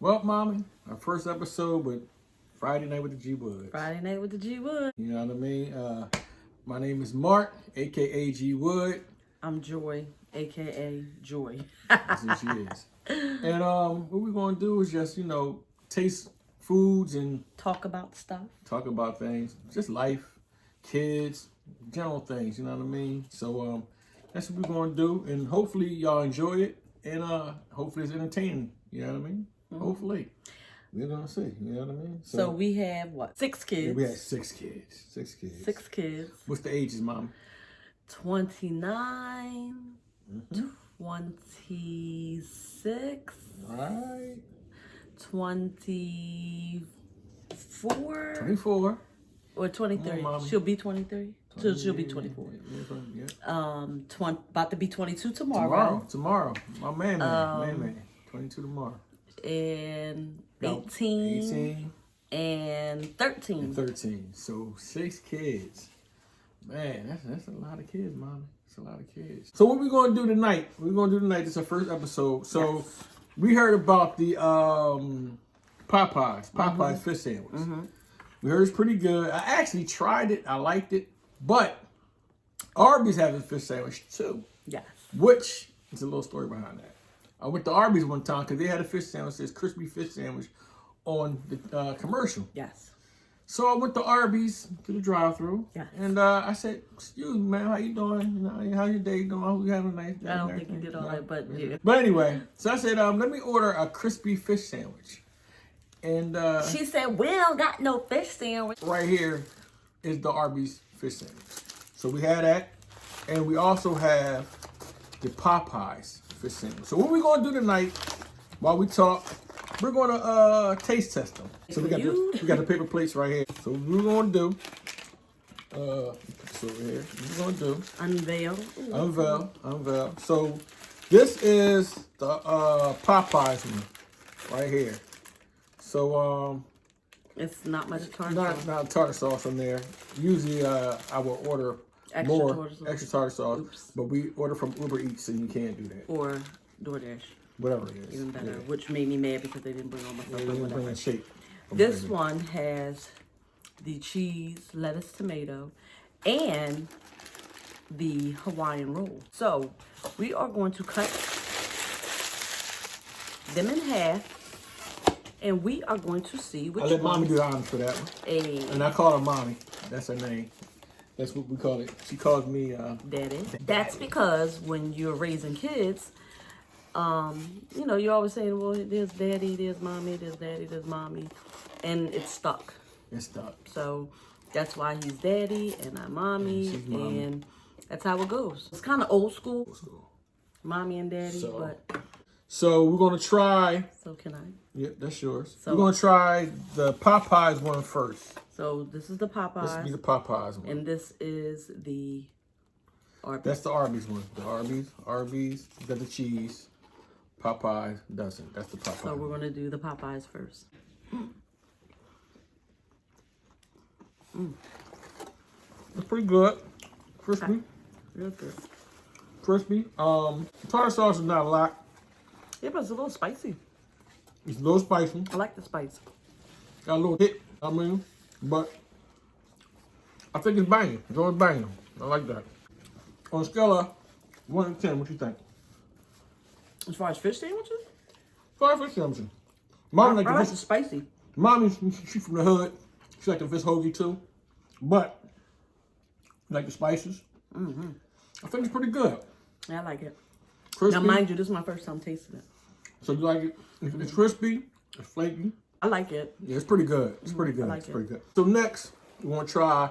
Well, Mommy, our first episode with Friday Night with the G Woods. Friday Night with the G Wood. You know what I mean? My name is Mark, aka G Wood. I'm Joy, aka Joy. That's who she is. And what we're gonna do is just, taste foods and Talk about stuff. talk about things, just life, kids, general things. You know what I mean? So that's what we're gonna do, and hopefully y'all enjoy it, and hopefully it's entertaining. You know what I mean? Mm-hmm. Hopefully. We're gonna see, you know what I mean? So we have what? 6 kids. Yeah, we had 6 kids. 6 kids. 6 kids. What's the ages, Mom? 29, 26, All right. 24. 24. Or 23. She'll be 23. So she'll be 24. Yeah. About to be 22 tomorrow. Tomorrow. My man. 22 tomorrow. And 18. And 13. And 13. So 6 kids. Man, that's a lot of kids, Mommy. That's a lot of kids. So what we're going to do tonight? This is our first episode. So we heard about the Popeyes fish sandwich. Mm-hmm. We heard it's pretty good. I actually tried it. I liked it. But Arby's has a fish sandwich too. Yes. Which is a little story behind that. I went to Arby's one time because they had a fish sandwich, this crispy fish sandwich on the commercial. Yes. So I went to Arby's to the drive-thru, yes. And I said, "Excuse me, man, how you doing? How's your day going? I hope you having a nice day." I don't think you did all that, but yeah. But anyway, so I said, "Let me order a crispy fish sandwich." And she said, "We don't got no fish sandwich." Right here is the Arby's fish sandwich. So we have that, and we also have the Popeyes fish sandwich. So what we're gonna do tonight, while we talk, we're gonna taste test them. So we got the paper plates right here. So what we're gonna do, put this over here. We're gonna do unveil. So this is the Popeyes one right here. So it's not much tartar sauce. Not tartar sauce in there. Usually I will order extra tartar sauce. Oops. But we order from Uber Eats, and you can't do that. Or DoorDash. Whatever it is. Even better, which made me mad because they didn't bring all my stuff. They didn't bring a shake. This one has the cheese, lettuce, tomato, and the Hawaiian roll. So we are going to cut them in half, and we are going to see which one. I let Mommy do the honors for that one. And I call her Mommy. That's her name. That's what we call it. She calls me Daddy. That's because when you're raising kids, you're always saying, well, there's daddy, there's mommy, there's daddy, there's mommy. And it's stuck. It's stuck. So that's why he's daddy and I'm mommy. And that's how it goes. It's kind of old school. Mommy and daddy, So we're going to try. So can I? Yeah, that's yours. So, we're going to try the Popeyes one first. So this is the Popeyes. This is the Popeyes one. And this is the Arby's. That's the Arby's one. The Arby's got the cheese. Popeyes doesn't. That's the Popeyes. So we're going to do the Popeyes first. It's pretty good. Crispy. Okay. Real good. Crispy. Tartar sauce is not a lot. Yeah, but it's a little spicy. It's a little spicy. I like the spice. Got a little hit, but I think it's banging. It's always banging. I like that. On a scale of 1 to 10, what you think? As far as fish sandwiches? 5 fish sandwiches. Mommy I like the spicy. Mommy, she from the hood. She like the fish hoagie too. But, like the spices. Mm-hmm. I think it's pretty good. Yeah, I like it. Crispy. Now, mind you, this is my first time tasting it. So you like it? It's crispy. It's flaky. I like it. Yeah, it's pretty good. It's pretty good. I like it's pretty good. So next, we want to try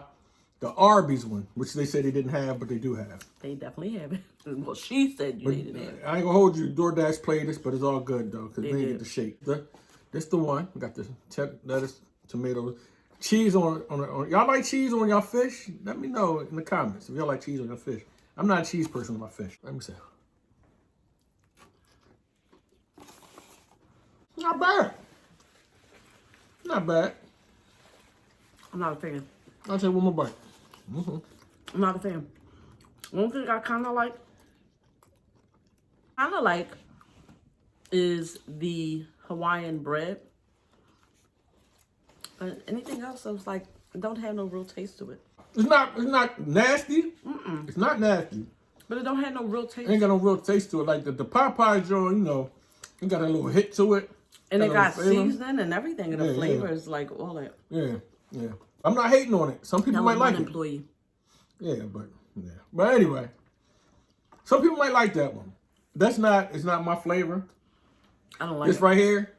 the Arby's one, which they said they didn't have, but they do have. They definitely have it. Well, she said they didn't have it. I ain't gonna hold you. DoorDash played this, but it's all good though, because they didn't get the shake. This the one. We got the lettuce, tomatoes, cheese on y'all like cheese on y'all fish? Let me know in the comments if y'all like cheese on your fish. I'm not a cheese person on my fish. Let me see. Not bad. Not bad. I'm not a fan. I'll take one more bite. I'm not a fan. One thing I kind of like is the Hawaiian bread. But anything else, I was like, it don't have no real taste to it. It's not nasty. It's not nasty. But it don't have no real taste. Ain't got no real taste to it. Like the Popeyes joint, you know, it got a little hit to it. And it got seasoning and everything, and the flavor is like all that. Yeah. I'm not hating on it. Some people might like it. Employee. But anyway, some people might like that one. It's not my flavor. I don't like this it. Right here.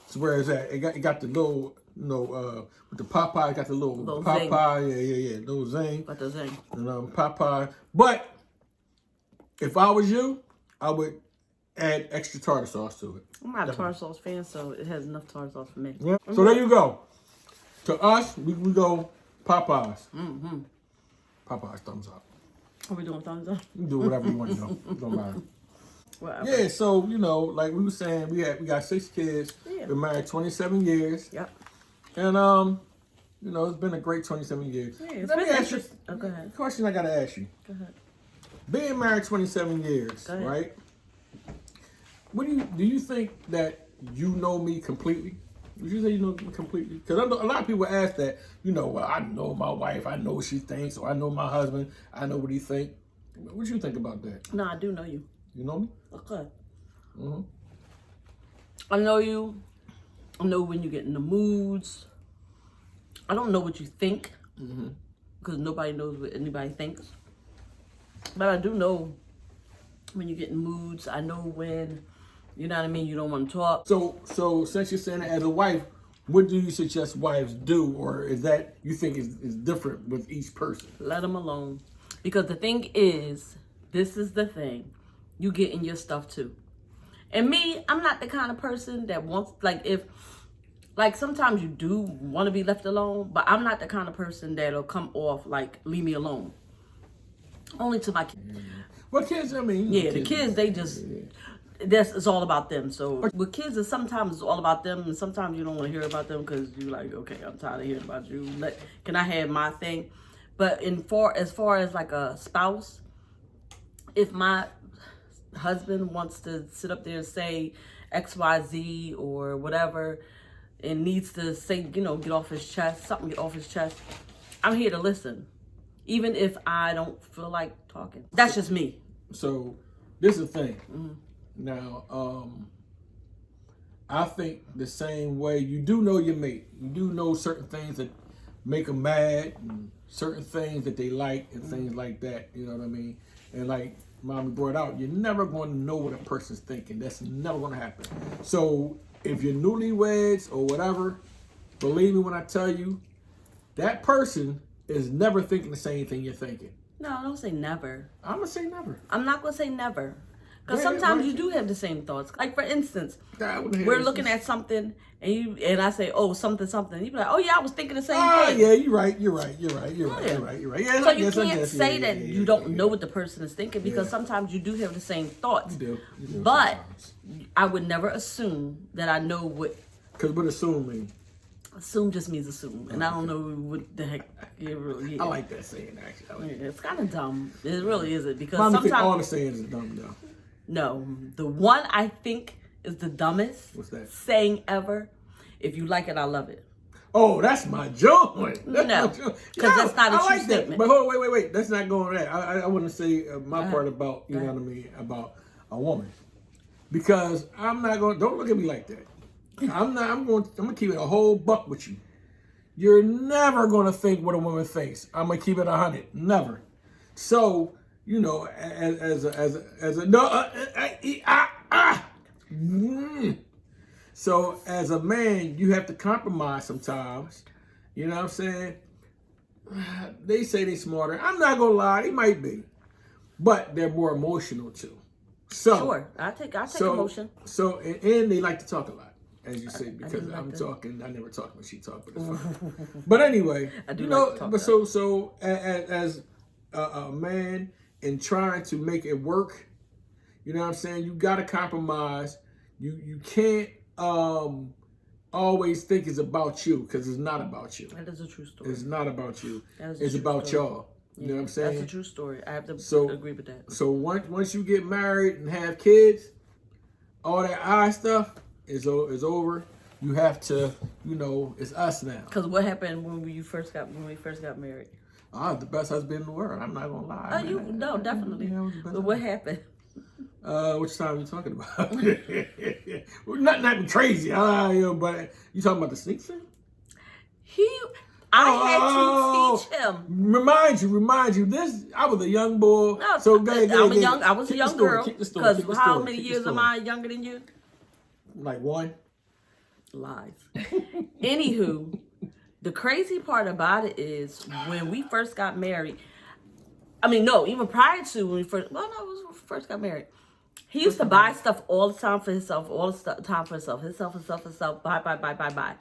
It's where it's at. It got the little, with the Popeye, got the little Popeye, zing. Little zing. Got the zing. And Popeye. But if I was you, I would add extra tartar sauce to it. I'm not a tartar sauce fan, so it has enough tartar sauce for me. Yeah. So there you go. To us, we go Popeyes. Popeyes, thumbs up. Are we doing thumbs up? You can do whatever you want to do. It don't matter. Whatever. Yeah, so, like we were saying, we got 6 kids. Yeah. We're married 27 years. Yep. And, it's been a great 27 years. Yeah, it's Let me been ask you interesting. Oh, go ahead. question I got to ask you. Go ahead. Being married 27 years, Go ahead. right? Do you think that you know me completely? Would you say you know me completely? Because a lot of people ask that, well, I know my wife, I know what she thinks, or I know my husband, I know what he thinks. What do you think about that? No, I do know you. You know me? Okay. Mm-hmm. I know you. I know when you get in the moods. I don't know what you think, because nobody knows what anybody thinks. But I do know when you get in moods. I know when, you know what I mean, you don't want to talk. So since you're saying that as a wife, what do you suggest wives do? Or is that you think is different with each person? Let them alone. Because the thing is, this is the thing, you get in your stuff too. And me, I'm not the kind of person that wants, sometimes you do want to be left alone, but I'm not the kind of person that'll come off like, leave me alone. Only to my kids. Well, kids, I mean. Yeah, the kids, they just, it's all about them. So with kids, sometimes it's all about them, and sometimes you don't want to hear about them because you're like, okay, I'm tired of hearing about you. Can I have my thing? But as far as like a spouse, if my husband wants to sit up there and say XYZ or whatever, and needs to say, get off his chest, something get off his chest, I'm here to listen. Even if I don't feel like talking. That's just me. So, this is the thing. Now, I think the same way. You do know your mate. You do know certain things that make them mad, and certain things that they like, and things like that. You know what I mean? And like Mommy brought out, you're never going to know what a person's thinking. That's never going to happen. So, if you're newlyweds or whatever, believe me when I tell you, that person is never thinking the same thing you're thinking. No, don't say never. I'm going to say never. I'm not going to say never. Because sometimes you do have the same thoughts. Like, for instance, we're looking at something, and I say, oh, something. You be like, oh, yeah, I was thinking the same thing. Yeah, you're right. Yeah, so you can't say that you don't know what the person is thinking, because sometimes you do have the same thoughts. You do but sometimes. I would never assume that I know what... Because what assume means? Assume just means assume, and I don't know what the heck it really is. I like that saying, actually. It's kind of dumb. It really isn't, because Mommy sometimes... think all the sayings are dumb, though. No, the one I think is the dumbest saying ever. If you like it, I love it. Oh, that's my joint. No, because that's not a true statement. But hold on, wait. That's not going there. I want to say my part about, you know what I mean, about a woman. Because I'm not going, don't look at me like that. I'm going to keep it a whole buck with you. You're never going to think what a woman thinks. I'm going to keep it 100. Never. So, So as a man, you have to compromise sometimes. You know what I'm saying? They say they're smarter. I'm not gonna lie, they might be, but they're more emotional too. So sure, I take emotion. So and they like to talk a lot, as you say, because I'm talking. I never talk when she talks, but it's fine. But anyway, I do like to talk. But so as a man, and trying to make it work, you know what I'm saying? You got to compromise. You can't always think it's about you, because it's not about you. That is a true story. It's not about you. It's about y'all. You know what I'm saying? That's a true story. I have to agree with that. So once you get married and have kids, all that eye stuff is over. You have to, it's us now. Because what happened when we first got married? The best husband in the world. I'm not gonna lie. Definitely. But what happened? Which time are you talking about? Nothing crazy. But you talking about the sneak thing? I had to teach him. Remind you. I was a young boy. No, so I was a young girl. Because how many years am I younger than you? Like 1. Lies. Anywho, the crazy part about it is when we first got married. Even prior to when we first got married. He used to buy stuff all the time for himself, himself, buy.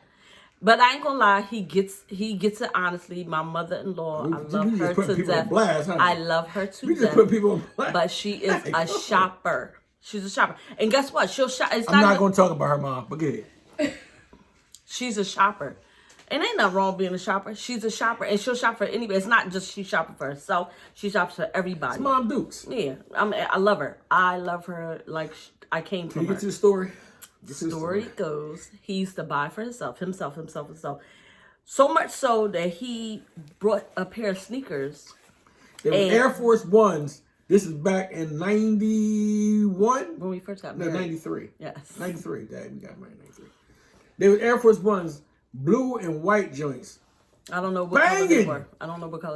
But I ain't gonna lie, he gets it honestly. My mother-in-law, I love her to death. I love her to death. But she is a shopper. She's a shopper. And guess what? She'll shop. I'm not gonna talk about her mom, but go ahead. She's a shopper. And ain't nothing wrong being a shopper. She's a shopper, and she'll shop for anybody. It's not just she shopping for herself. She shops for everybody. It's Mom Dukes. Yeah, I love her. I love her like I came from her. Can you get to the story? The story goes, he used to buy for himself. So much so that he brought a pair of sneakers. They were Air Force Ones. This is back in 91? When we first got married. No, 93. Yes. 93. Dad, we got married in 93. They were Air Force Ones. Blue and white joints. I don't know what color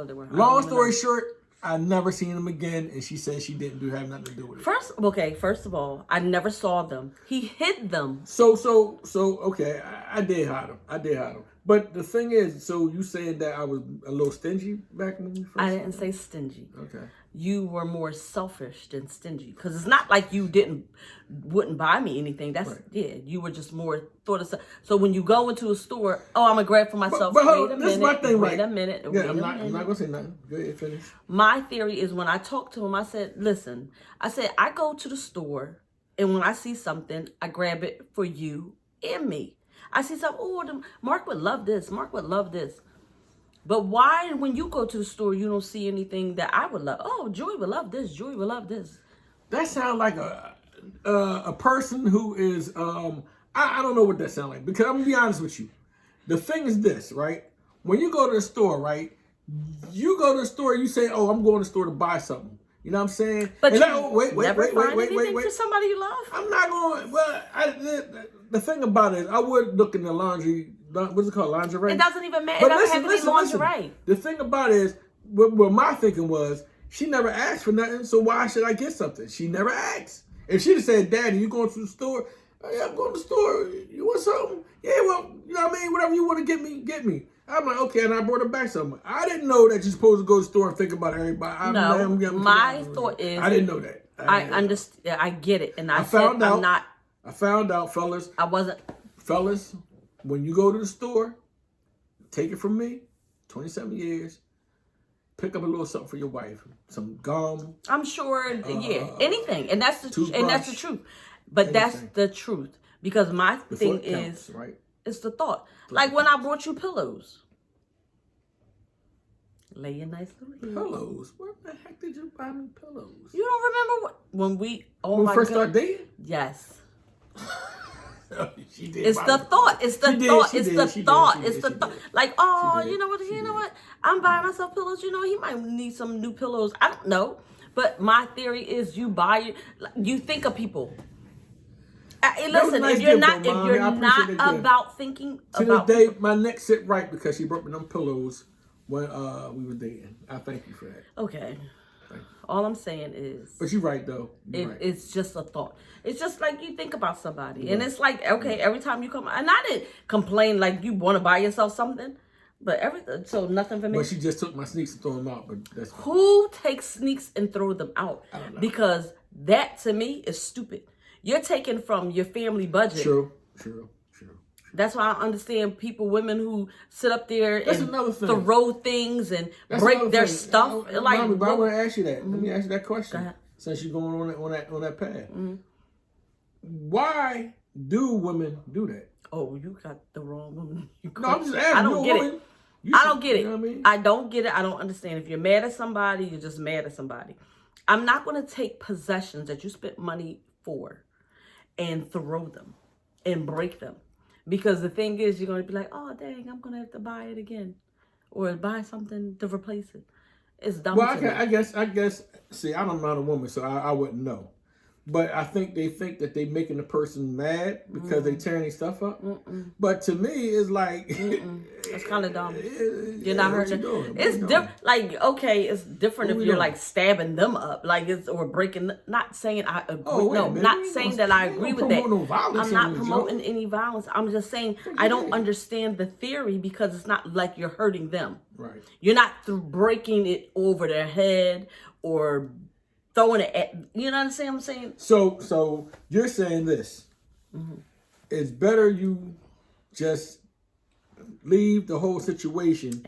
they were. Long story short, I never seen them again, and she said she didn't have nothing to do with it. First of all, I never saw them. He hid them. So okay, I did hide them. But the thing is, so you saying that I was a little stingy back when we first? I didn't say stingy. Okay. You were more selfish than stingy, because it's not like you wouldn't buy me anything. That's right. You were just more thought of stuff. So when you go into a store, I'm gonna grab for myself. But wait a this is my thing, wait a minute. Yeah, I'm not gonna say nothing. Go ahead, finish. My theory is when I talked to him, I said, listen, I go to the store, and when I see something, I grab it for you and me. I see something, Mark would love this. Mark would love this. But why, when you go to the store, you don't see anything that I would love? Oh, Joy would love this. Joy would love this. That sounds like a person who is, I don't know what that sounds like. Because I'm going to be honest with you. The thing is this, right? When you go to the store, right? You go to the store, you say, oh, I'm going to the store to buy something. You know what I'm saying? But wait, for somebody you love? I'm not going, the thing about it is, I would look in the laundry, what's it called, lingerie? It doesn't even matter. It doesn't have to be lingerie. The thing about it is, what my thinking was, she never asked for nothing, so why should I get something? She never asked. If she'd have said, Daddy, you going to the store? Oh, yeah, I'm going to the store. You want something? Yeah, well, you know what I mean? Whatever you want to get me. I'm like, okay, and I brought her back something. I didn't know that you're supposed to go to the store and think about everybody. My thought is, I didn't know that. I understand. I get it, and I found out, fellas. I wasn't. Fellas, when you go to the store, take it from me. 27 years. Pick up a little something for your wife. Some gum. I'm sure. Anything, and that's the truth. But anything. That's the truth, because my thing is, right? It's the thought. Like when I brought you pillows. Lay your nice little head. Pillows? What the heck did you buy me pillows? You don't remember when we first started dating? Yes. She did. It's the thought. It's the thought. It's the thought. It's the thought. Like, you know what? I'm buying myself pillows. He might need some new pillows. I don't know. But my theory is you think of people. Listen, if you're not about thinking about this day, my neck sit right because she brought me them pillows when we were dating. I thank you for that. Okay. All I'm saying is, but you're right though. It's just a thought. It's just like you think about somebody, and it's like, okay, every time you come, and I didn't complain like you want to buy yourself something, but so nothing for me. But she just took my sneaks and threw them out. But that's fine. Who takes sneaks and throw them out? I don't know. Because that to me is stupid. You're taking from your family budget. True. That's why I understand women who sit up there and throw things and break their stuff. But I want to ask you that. Mm-hmm. Let me ask you that question. Since you're going on that path. Mm-hmm. Why do women do that? Oh, you got the wrong woman. No, I'm just asking. I don't get it. I don't get it. You know what I mean? I don't get it. I don't understand. If you're mad at somebody, you're just mad at somebody. I'm not going to take possessions that you spent money for and throw them. and break them. Because the thing is, you're going to be like, oh, dang, I'm going to have to buy it again. Or buy something to replace it. It's dumb. Well, I guess, see, I'm not a woman, so I wouldn't know. But I think they think that they making the person mad because they tearing their stuff up. But to me, it's like it's kind of dumb. You're not hurting. It's different. Like, okay, it's different if you're like stabbing them up, like it's or breaking. Not saying I agree. Not saying that I agree with that. No violence. I'm not promoting any violence. I'm just saying I don't understand the theory because it's not like you're hurting them. Right. You're not breaking it over their head or throwing it at, you know what I'm saying? So you're saying this. It's better you just leave the whole situation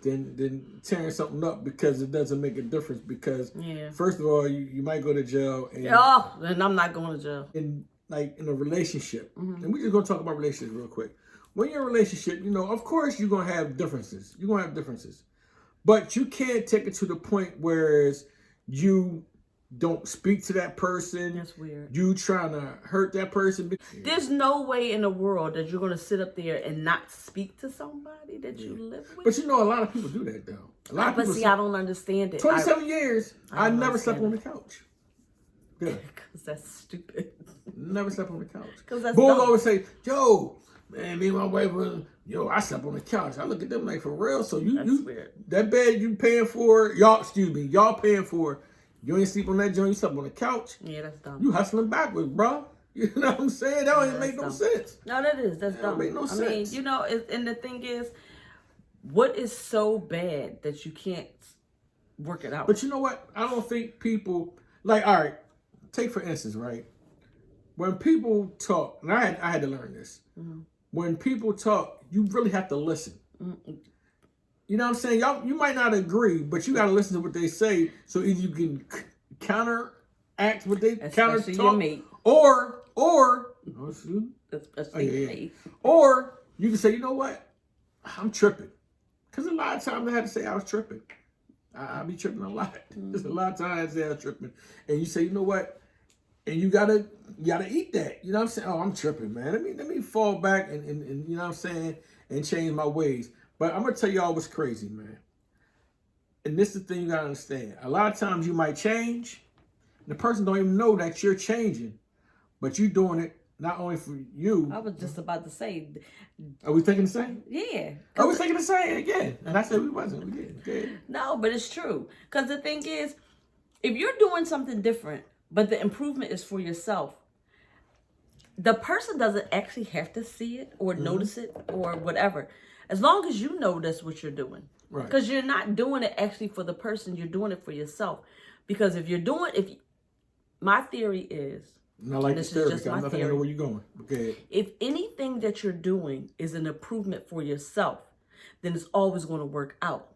than tearing something up because it doesn't make a difference. Because first of all, you might go to jail. And I'm not going to jail. In a relationship, and we're just gonna talk about relationships real quick. When you're in a relationship, of course you're gonna have differences. You're gonna have differences, but you can't take it to the point where you don't speak to that person. That's weird. You trying to hurt that person. There's no way in the world that you're going to sit up there and not speak to somebody that you live with. But a lot of people do that though. A lot of people. I don't understand it. 27 years, I never slept on the couch. Yeah. Because that's stupid. Never slept on the couch. Because that's boys dumb. always say, yo, man, me and my wife I slept on the couch. I look at them like, for real? So that's weird. That bed you paying for, y'all paying for. You ain't sleep on that joint, you slept on the couch. Yeah, that's dumb. You hustling backwards, bro. You know what I'm saying? That don't even make no sense. No, that's dumb. Don't make no sense. I mean, and the thing is, what is so bad that you can't work it out? But you know what? I don't think people, like, all right, take for instance, right? When people talk, and I had to learn this. When people talk, you really have to listen. You know what I'm saying? You might not agree, but you got to listen to what they say so either you can counteract what they counter talk, or or you can say, you know what? I'm tripping. Because a lot of times I had to say I was tripping. I be tripping a lot. There's a lot of times I had to say I was tripping. And you say, you know what? And you gotta eat that. You know what I'm saying? Oh, I'm tripping, man. Let me fall back and you know what I'm saying, and change my ways. But I'm gonna tell y'all what's crazy, man. And this is the thing you gotta understand. A lot of times you might change, and the person don't even know that you're changing, but you doing it not only for you. I was just about to say. Are we thinking the same? Yeah. Are we thinking the same again? And I said we wasn't. We did. Okay. No, but it's true. Because the thing is, if you're doing something different, but the improvement is for yourself, the person doesn't actually have to see it or notice it or whatever. As long as you know that's what you're doing. Right. Because you're not doing it actually for the person. You're doing it for yourself. Because if you're doing, my theory is, not like this theory, I'm not thinking where you're going. Okay. If anything that you're doing is an improvement for yourself, then it's always going to work out.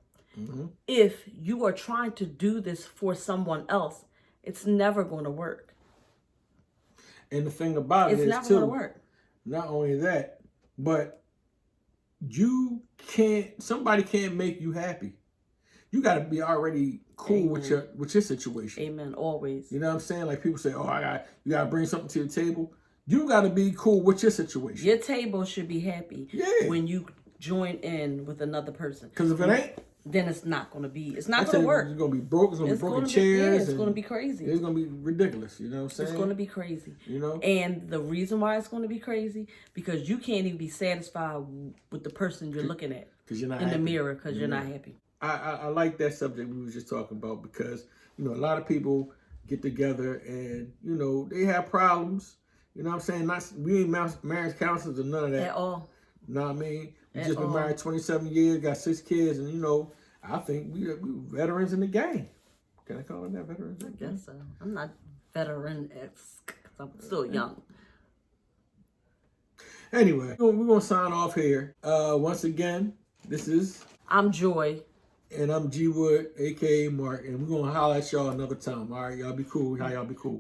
If you are trying to do this for someone else, it's never going to work. And the thing about it is, never going to work. Not only that, but somebody can't make you happy. You got to be already cool with your situation. Amen. Always. You know what I'm saying? Like people say, oh, you got to bring something to the table. You got to be cool with your situation. Your table should be happy when you join in with another person. Because if it ain't, then it's not going to be. It's not going to work. It's going to be broke. It's going to be broken chairs. It's going to be crazy. It's going to be ridiculous. You know what I'm saying? It's going to be crazy. And the reason why it's going to be crazy, because you can't even be satisfied with the person you're looking at you're not in happy. The mirror because you're not happy. I like that subject we were just talking about because, a lot of people get together and, they have problems. You know what I'm saying? We ain't marriage counselors or none of that. At all. You know what I mean? We just been married 27 years, got 6 kids, and, I think we veterans in the game. Can I call it that, veterans in the game? I guess so. I'm not veteran-esque because I'm still young. Anyway, we're going to sign off here. Once again, I'm Joy. And I'm G Wood, a.k.a. Mark, and we're going to holler at y'all another time. All right, y'all be cool. How y'all be cool?